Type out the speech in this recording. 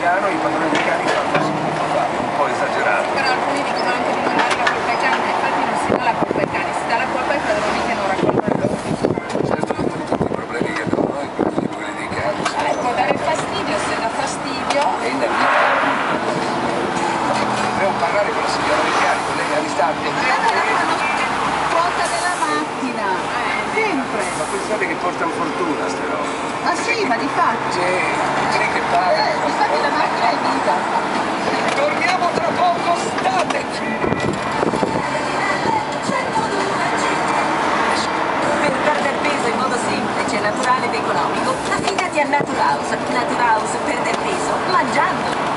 piano, i padroni dei cani fanno così, un po' esagerato. Però alcuni dicono anche di non dare la colpa ai cani, ma infatti non si dà la colpa ai cani, si dà la colpa ai padroni che non raccolgono il loro rifiuto. Certo che tutti i problemi che abbiamo noi, quelli dei cani. Può dare fastidio, se dà fastidio. È inevitabilmente. Dobbiamo parlare con la signora dei cani, con lei all'istante. Quota della macchina, sempre. Ma pensate che portano fortuna ste robe. Ah sì, ma di fatto. Sì, che paga. Infatti la macchina è vita. Torniamo tra poco, state! Per perdere peso in modo semplice, naturale ed economico, affidati a Naturhaus. Naturhaus perde peso mangiando.